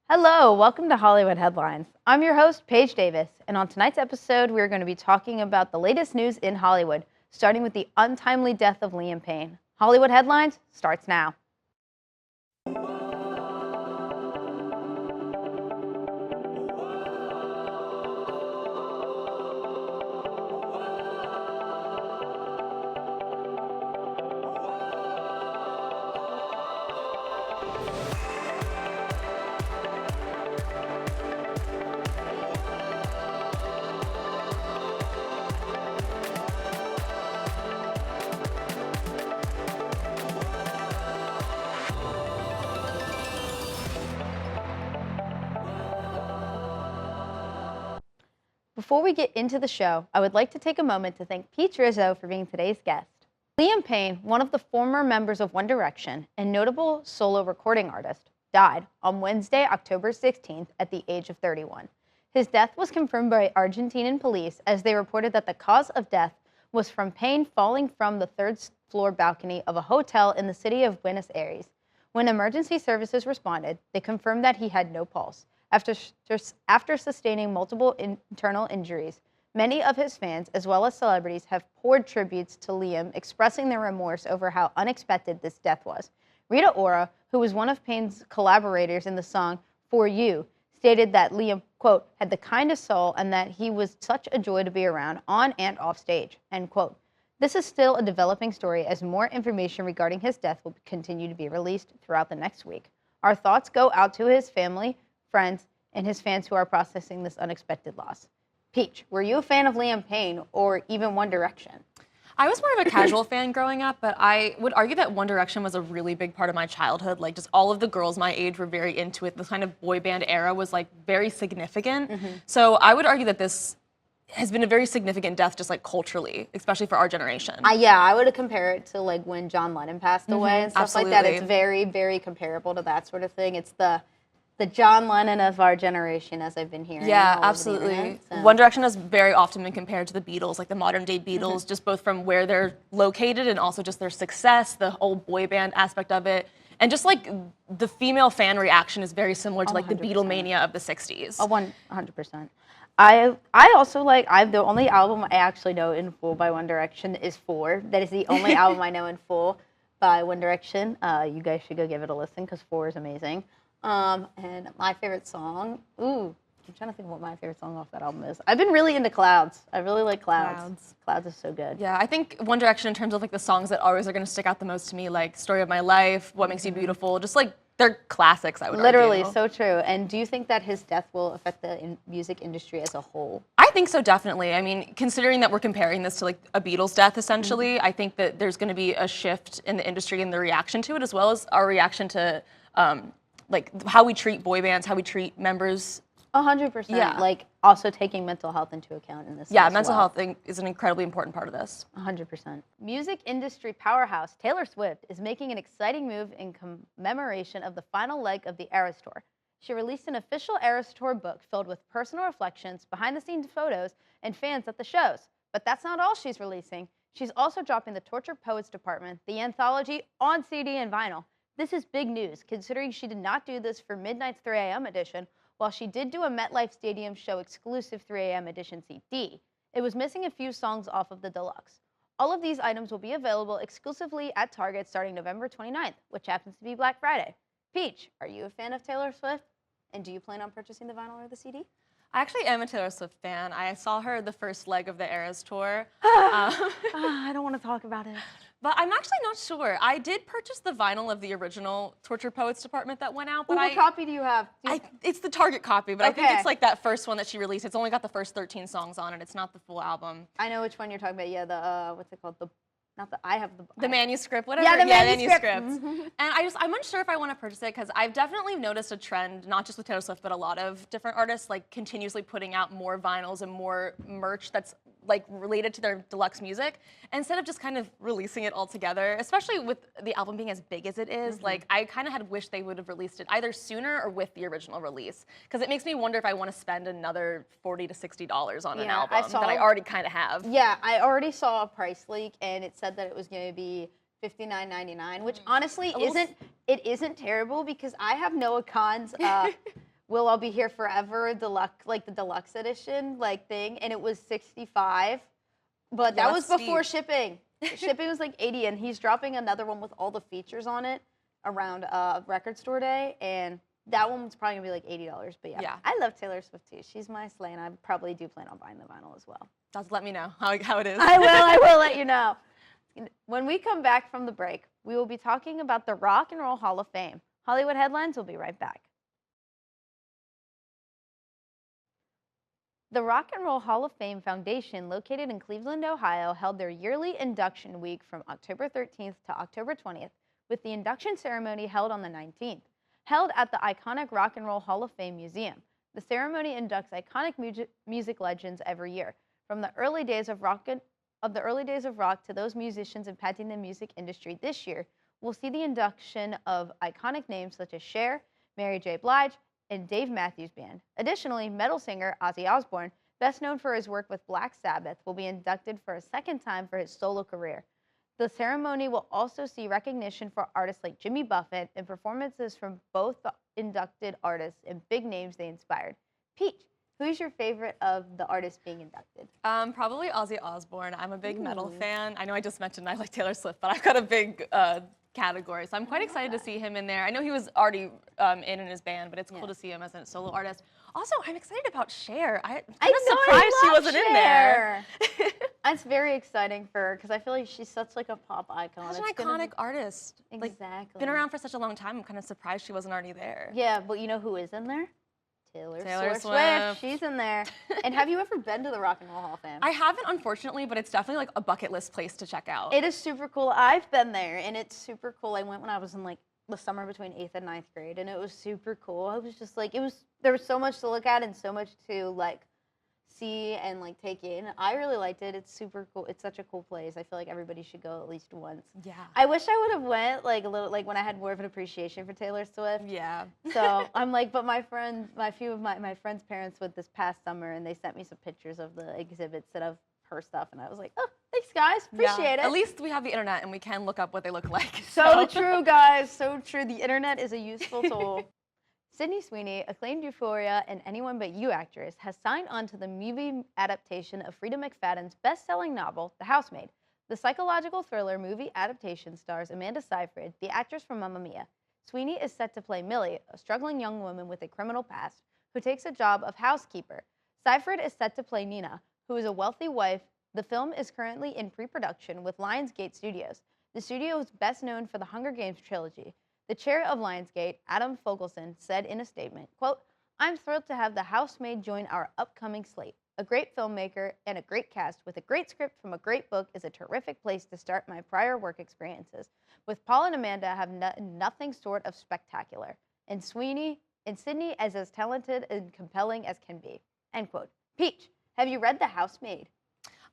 Hello, welcome to Hollywood Headlines. I'm your host, Paige Davis, and on tonight's episode, we're going to be talking about the latest news in Hollywood, starting with the untimely death of Liam Payne. Hollywood Headlines starts now. Before we get into the show, I would like to take a moment to thank Rizzo for being today's guest. Liam Payne, one of the former members of One Direction and notable solo recording artist, died on Wednesday, October 16th at the age of 31. His death was confirmed by Argentinian police as they reported that the cause of death was from Payne falling from the third-floor balcony of a hotel in the city of Buenos Aires. When emergency services responded, they confirmed that he had no pulse. After sustaining multiple internal injuries, many of his fans, as well as celebrities, have poured tributes to Liam, expressing their remorse over how unexpected this death was. Rita Ora, who was one of Payne's collaborators in the song For You, stated that Liam, quote, had the kindest soul and that he was such a joy to be around on and off stage, end quote. This is still a developing story as more information regarding his death will continue to be released throughout the next week. Our thoughts go out to his family, friends, and his fans who are processing this unexpected loss. Peach, were you a fan of Liam Payne or even One Direction? I was more of a casual fan growing up, but I would argue that One Direction was a really big part of my childhood. Like, just all of the girls my age were very into it. The kind of boy band era was, like, very significant. So I would argue that this has been a very significant death just, like, culturally, especially for our generation. Yeah, I would compare it to, like, when John Lennon passed away and stuff absolutely. like that. It's very, very comparable to that sort of thing. It's the John Lennon of our generation, as I've been hearing. Yeah, all over the absolutely. internet, so. One Direction has very often been compared to the Beatles, like the modern day Beatles, just both from where they're located and also just their success, the whole boy band aspect of it. And just like the female fan reaction is very similar to like the 100%. Beatlemania of the 60s. 100%. I also like, the only album I actually know in full by One Direction is Four. That is the only album I know in full by One Direction. You guys should go give it a listen because Four is amazing. And my favorite song, I'm trying to think what my favorite song off that album is. I've been really into Clouds. I really like Clouds. Clouds is so good. Yeah, I think One Direction in terms of like the songs that always are going to stick out the most to me, like Story of My Life, What Makes You Beautiful, just like they're classics, I would Literally, argue. so true. And do you think that his death will affect the music industry as a whole? I think so, definitely. I mean, considering that we're comparing this to like a Beatles death, essentially, I think that there's going to be a shift in the industry and the reaction to it, as well as our reaction to like how we treat boy bands, how we treat members. 100%. Yeah. Like also taking mental health into account in this. Yeah, as mental well. health is an incredibly important part of this. 100%. Music industry powerhouse Taylor Swift is making an exciting move in commemoration of the final leg of the Eras Tour. She released an official Eras Tour book filled with personal reflections, behind-the-scenes photos, and fans at the shows. But that's not all she's releasing. She's also dropping the Tortured Poets Department, the anthology, on CD and vinyl. This is big news, considering she did not do this for Midnight's 3 a.m. edition, while she did do a MetLife Stadium show exclusive 3 a.m. edition CD. It was missing a few songs off of the deluxe. All of these items will be available exclusively at Target starting November 29th, which happens to be Black Friday. Peach, are you a fan of Taylor Swift? And do you plan on purchasing the vinyl or the CD? I actually am a Taylor Swift fan. I saw her the first leg of the Eras Tour. I don't want to talk about it. But I'm actually not sure. I did purchase the vinyl of the original Tortured Poets Department that went out. But What copy do you have? It's the Target copy, but I think Okay. it's like that first one that she released. It's only got the first 13 songs on it. It's not the full album. I know which one you're talking about. Yeah, the what's it called? The manuscript, whatever. Yeah, the manuscript. And I'm unsure if I want to purchase it because I've definitely noticed a trend, not just with Taylor Swift, but a lot of different artists, like continuously putting out more vinyls and more merch that's like related to their deluxe music, instead of just kind of releasing it all together, especially with the album being as big as it is. Like, I kind of had wished they would have released it either sooner or with the original release, because it makes me wonder if I want to spend another $40 to $60 on an album that I already kind of have. Yeah, I already saw a price leak, and it said that it was going to be $59.99, which honestly isn't terrible, because I have Noah Khan's Will I'll Be Here Forever deluxe, like the deluxe edition, like thing, and it was 65. But Yeah, that was that's before steep. shipping. Shipping was like 80, and he's dropping another one with all the features on it around Record Store Day, and that one was probably gonna be like $80. But yeah, Yeah. I love Taylor Swift too. She's my slay, and I probably do plan on buying the vinyl as well. Just let me know how it is. I will let you know. When we come back from the break, we will be talking about the Rock and Roll Hall of Fame. Hollywood Headlines will be right back. The Rock and Roll Hall of Fame Foundation, located in Cleveland, Ohio, held their yearly induction week from October 13th to October 20th, with the induction ceremony held on the 19th. Held at the iconic Rock and Roll Hall of Fame Museum, the ceremony inducts iconic music legends every year, from the early days of rock to those musicians impacting the music industry. This year, we'll see the induction of iconic names such as Cher, Mary J. Blige, and Dave Matthews Band. Additionally, metal singer Ozzy Osbourne, best known for his work with Black Sabbath, will be inducted for a second time for his solo career. The ceremony will also see recognition for artists like Jimmy Buffett and performances from both the inducted artists and big names they inspired. Peach, who's your favorite of the artists being inducted? Probably Ozzy Osbourne. I'm a big metal fan. I know I just mentioned I like Taylor Swift, but I've got a big category, so I'm quite excited to see him in there. I know he was already in his band, but it's cool to see him as a solo artist. Also, I'm excited about Cher. I'm surprised she wasn't in there. That's very exciting for her because I feel like she's such like a pop icon. Such an iconic artist. Exactly. Like, been around for such a long time. I'm kind of surprised she wasn't already there. Yeah, but you know who is in there? Taylor Swift. Swift. She's in there. And have you ever been to the Rock and Roll Hall of Fame? I haven't, unfortunately, but it's definitely like a bucket list place to check out. It is super cool. I've been there, and it's super cool. I went when I was in like the summer between 8th and 9th grade, and it was super cool. I was just like, there was so much to look at and so much to like see and like take in. I really liked it. It's super cool. It's such a cool place. I feel like everybody should go at least once. Yeah. I wish I would have went like a little, like when I had more of an appreciation for Taylor Swift. Yeah. So I'm like, but my few of my friends' parents went this past summer, and they sent me some pictures of the exhibits that of her stuff, and I was like, oh, thanks guys, appreciate it. At least we have the internet and we can look up what they look like. So true, guys, so true. The internet is a useful tool. Sydney Sweeney, acclaimed Euphoria and Anyone But You actress, has signed on to the movie adaptation of Frida McFadden's best-selling novel, The Housemaid. The psychological thriller movie adaptation stars Amanda Seyfried, the actress from Mamma Mia. Sweeney is set to play Millie, a struggling young woman with a criminal past, who takes a job of housekeeper. Seyfried is set to play Nina, who is a wealthy wife. The film is currently in pre-production with Lionsgate Studios. The studio is best known for the Hunger Games trilogy. The chair of Lionsgate, Adam Fogelson, said in a statement, quote, "I'm thrilled to have The Housemaid join our upcoming slate. A great filmmaker and a great cast with a great script from a great book is a terrific place to start my prior work experiences. With Paul and Amanda have nothing short of spectacular, and Sydney is as talented and compelling as can be." End quote. Peach, have you read The Housemaid?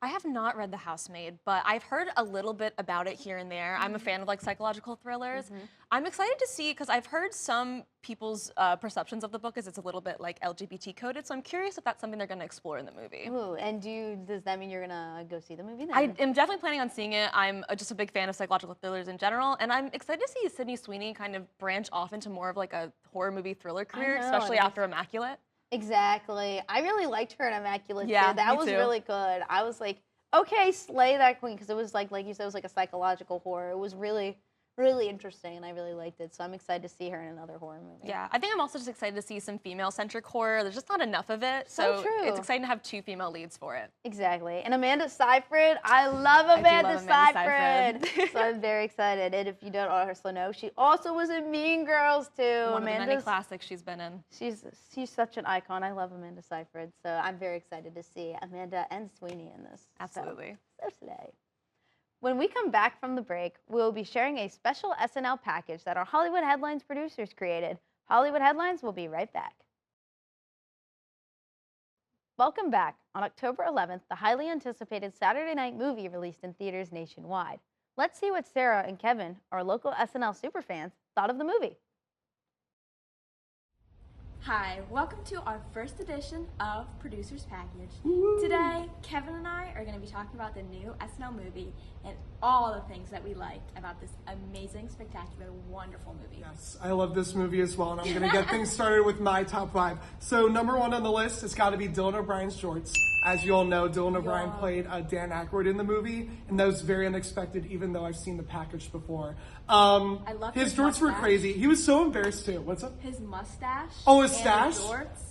I have not read The Housemaid, but I've heard a little bit about it here and there. I'm a fan of like psychological thrillers. I'm excited to see, because I've heard some people's perceptions of the book is it's a little bit like LGBT coded, so I'm curious if that's something they're going to explore in the movie. Ooh, and does that mean you're going to go see the movie then? I am definitely planning on seeing it. I'm just a big fan of psychological thrillers in general, and I'm excited to see Sydney Sweeney kind of branch off into more of like a horror movie thriller career, especially after Immaculate. Exactly. I really liked her in Immaculate too. Yeah, That me was too. really good. I was like, okay, slay that queen, because it was like you said, it was like a psychological horror. It was really, really interesting, and I really liked it. So I'm excited to see her in another horror movie. Yeah, I think I'm also just excited to see some female-centric horror. There's just not enough of it, So true. It's exciting to have 2 female leads for it. Exactly. And Amanda Seyfried, I love Amanda Seyfried. So I'm very excited. And if you don't also know, she also was in Mean Girls too. One of the many classics she's been in. She's such an icon. I love Amanda Seyfried. So I'm very excited to see Amanda and Sweeney in this. Absolutely. So slay. When we come back from the break, we'll be sharing a special SNL package that our Hollywood Headlines producers created. Hollywood Headlines will be right back. Welcome back. On October 11th, the highly anticipated Saturday night movie released in theaters nationwide. Let's see what Sarah and Kevin, our local SNL superfans, thought of the movie. Hi, welcome to our first edition of Producer's Package. Today, Kevin and I are going to be talking about the new SNL movie and all the things that we liked about this amazing, spectacular, wonderful movie. Yes, I love this movie as well, and I'm going to get things started with my top 5. So number 1 on the list has got to be Dylan O'Brien's jorts. As you all know, Dylan O'Brien played Dan Aykroyd in the movie, and that was very unexpected, even though I've seen the package before. I love his jorts were crazy. He was so embarrassed too. What's up? His mustache. Oh, his and stash? his jorts.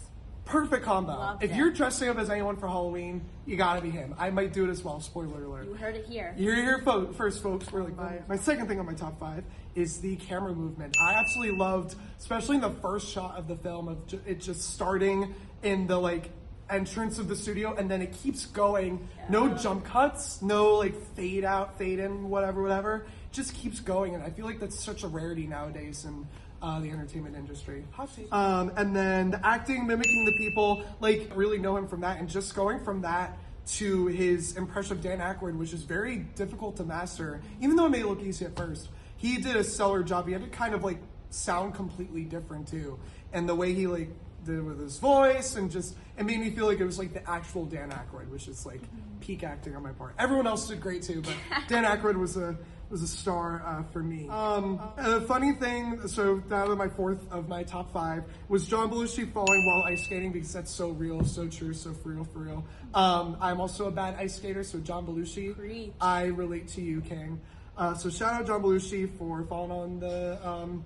Perfect combo. Loved If it. you're dressing up as anyone for Halloween, you gotta be him. I might do it as well. Spoiler alert. You heard it here. You're here first, folks. We're like, my second thing on my top 5 is the camera movement. I absolutely loved, especially in the first shot of the film, of it just starting in the like entrance of the studio, and then it keeps going. No jump cuts, no like fade out, fade in, whatever. It just keeps going, and I feel like that's such a rarity nowadays in the entertainment industry. And then the acting, mimicking the people, like really know him from that, and just going from that to his impression of Dan Aykroyd, which is very difficult to master, even though it may look easy at first. He did a stellar job. He had to kind of like sound completely different too, and the way he like did it with his voice, and just it made me feel like it was like the actual Dan Aykroyd, which is like peak acting on my part. Everyone else did great too, but Dan Aykroyd was a star for me. A funny thing, so that was my 4th of my top 5, was John Belushi falling while ice skating, because that's so real, so true, so for real. I'm also a bad ice skater, so John Belushi, Preach. I relate to you, King. So shout out John Belushi for falling on the